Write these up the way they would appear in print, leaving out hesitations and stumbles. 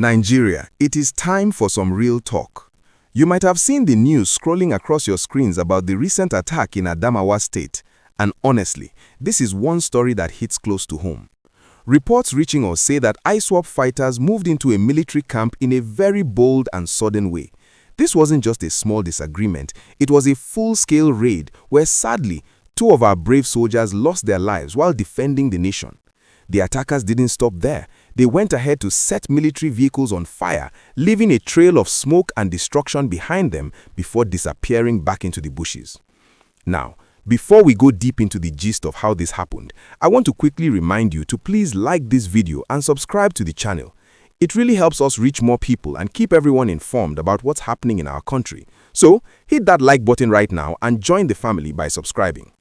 Nigeria, it is time for some real talk. You might have seen the news scrolling across your screens about the recent attack in Adamawa State, and honestly, this is one story that hits close to home. Reports reaching us say that ISWAP fighters moved into a military camp in a very bold and sudden way. This wasn't just a small disagreement, it was a full-scale raid where sadly, 2 of our brave soldiers lost their lives while defending the nation. The attackers didn't stop there. They went ahead to set military vehicles on fire, leaving a trail of smoke and destruction behind them before disappearing back into the bushes. Now, before we go deep into the gist of how this happened, I want to quickly remind you to please like this video and subscribe to the channel. It really helps us reach more people and keep everyone informed about what's happening in our country. So, hit that like button right now and join the family by subscribing.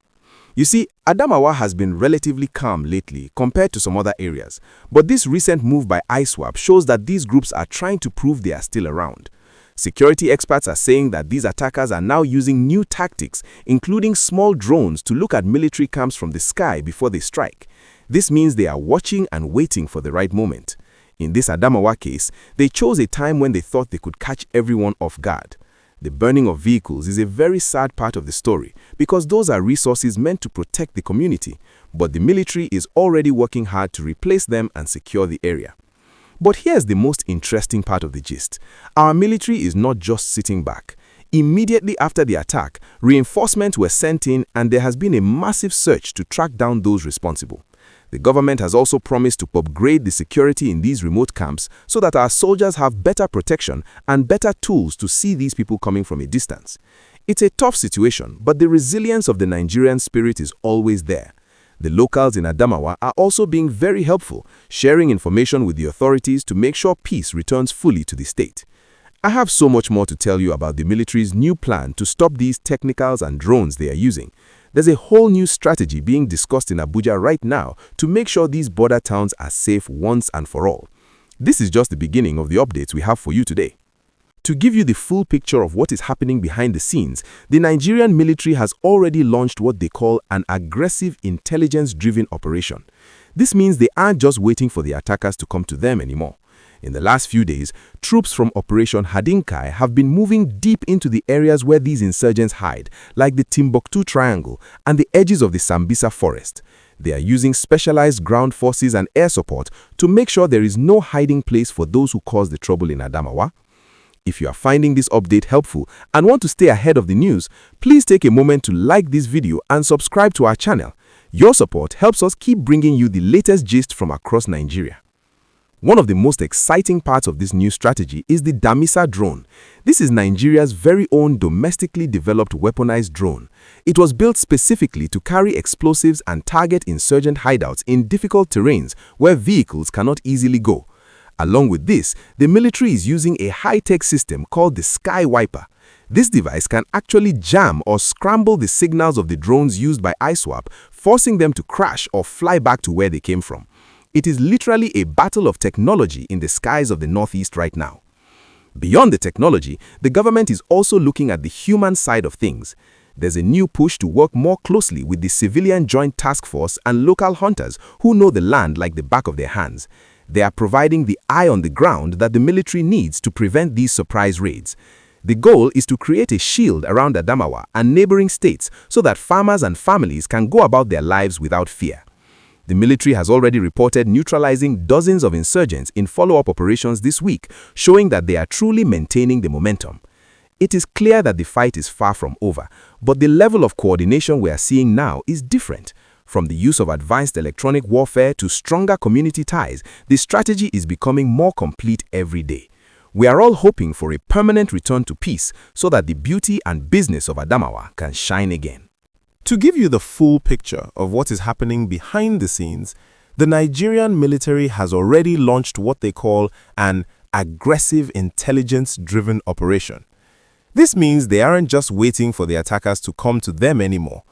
You see, Adamawa has been relatively calm lately compared to some other areas, but this recent move by ISWAP shows that these groups are trying to prove they are still around. Security experts are saying that these attackers are now using new tactics, including small drones to look at military camps from the sky before they strike. This means they are watching and waiting for the right moment. In this Adamawa case, they chose a time when they thought they could catch everyone off guard. The burning of vehicles is a very sad part of the story because those are resources meant to protect the community, but the military is already working hard to replace them and secure the area. But here's the most interesting part of the gist. Our military is not just sitting back. Immediately after the attack, reinforcements were sent in and there has been a massive search to track down those responsible. The government has also promised to upgrade the security in these remote camps so that our soldiers have better protection and better tools to see these people coming from a distance. It's a tough situation, but the resilience of the Nigerian spirit is always there. The locals in Adamawa are also being very helpful, sharing information with the authorities to make sure peace returns fully to the state. I have so much more to tell you about the military's new plan to stop these technicals and drones they are using. There's a whole new strategy being discussed in Abuja right now to make sure these border towns are safe once and for all. This is just the beginning of the updates we have for you today. To give you the full picture of what is happening behind the scenes, the Nigerian military has already launched what they call an aggressive intelligence-driven operation. This means they aren't just waiting for the attackers to come to them anymore. In the last few days, troops from Operation Hadin Kai have been moving deep into the areas where these insurgents hide, like the Timbuktu Triangle and the edges of the Damisa forest. They are using specialized ground forces and air support to make sure there is no hiding place for those who caused the trouble in Adamawa. If you are finding this update helpful and want to stay ahead of the news, please take a moment to like this video and subscribe to our channel. Your support helps us keep bringing you the latest gist from across Nigeria. One of the most exciting parts of this new strategy is the Damisa drone. This is Nigeria's very own domestically developed weaponized drone. It was built specifically to carry explosives and target insurgent hideouts in difficult terrains where vehicles cannot easily go. Along with this, the military is using a high-tech system called the SkyWiper. This device can actually jam or scramble the signals of the drones used by ISWAP, forcing them to crash or fly back to where they came from. It is literally a battle of technology in the skies of the Northeast right now. Beyond the technology, the government is also looking at the human side of things. There's a new push to work more closely with the Civilian Joint Task Force and local hunters who know the land like the back of their hands. They are providing the eye on the ground that the military needs to prevent these surprise raids. The goal is to create a shield around Adamawa and neighboring states so that farmers and families can go about their lives without fear. The military has already reported neutralizing dozens of insurgents in follow-up operations this week, showing that they are truly maintaining the momentum. It is clear that the fight is far from over, but the level of coordination we are seeing now is different. From the use of advanced electronic warfare to stronger community ties, the strategy is becoming more complete every day. We are all hoping for a permanent return to peace so that the beauty and business of Adamawa can shine again. To give you the full picture of what is happening behind the scenes, the Nigerian military has already launched what they call an aggressive intelligence-driven operation. This means they aren't just waiting for the attackers to come to them anymore.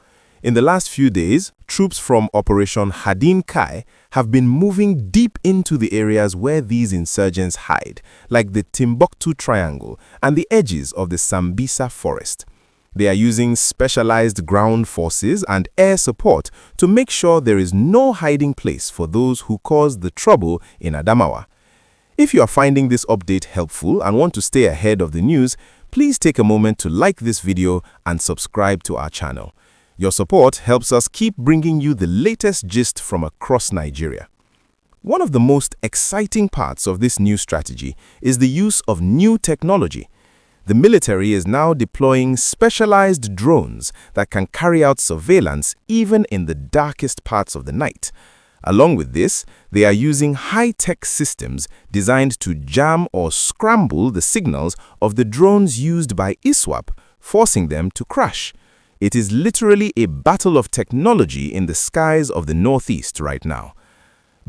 In the last few days, troops from Operation Hadin Kai have been moving deep into the areas where these insurgents hide, like the Timbuktu Triangle and the edges of the Damisa forest. They are using specialized ground forces and air support to make sure there is no hiding place for those who caused the trouble in Adamawa. If you are finding this update helpful and want to stay ahead of the news, please take a moment to like this video and subscribe to our channel. Your support helps us keep bringing you the latest gist from across Nigeria. One of the most exciting parts of this new strategy is the use of new technology. The military is now deploying specialized drones that can carry out surveillance even in the darkest parts of the night. Along with this, they are using high-tech systems designed to jam or scramble the signals of the drones used by ISWAP, forcing them to crash. It is literally a battle of technology in the skies of the Northeast right now.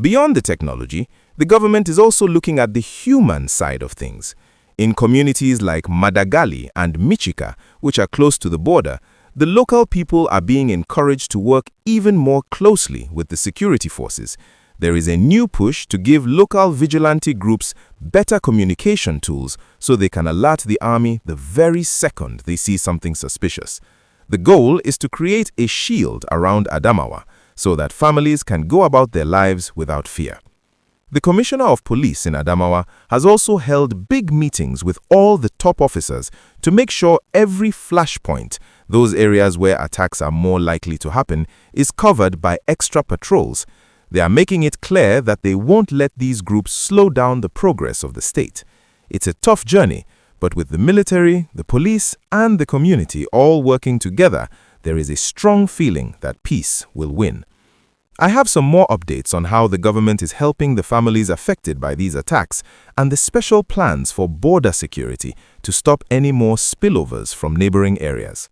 Beyond the technology, the government is also looking at the human side of things. In communities like Madagali and Michika, which are close to the border, the local people are being encouraged to work even more closely with the security forces. There is a new push to give local vigilante groups better communication tools so they can alert the army the very second they see something suspicious. The goal is to create a shield around Adamawa so that families can go about their lives without fear. The Commissioner of Police in Adamawa has also held big meetings with all the top officers to make sure every flashpoint, those areas where attacks are more likely to happen, is covered by extra patrols. They are making it clear that they won't let these groups slow down the progress of the state. It's a tough journey, but with the military, the police, and the community all working together, there is a strong feeling that peace will win. I have some more updates on how the government is helping the families affected by these attacks and the special plans for border security to stop any more spillovers from neighboring areas.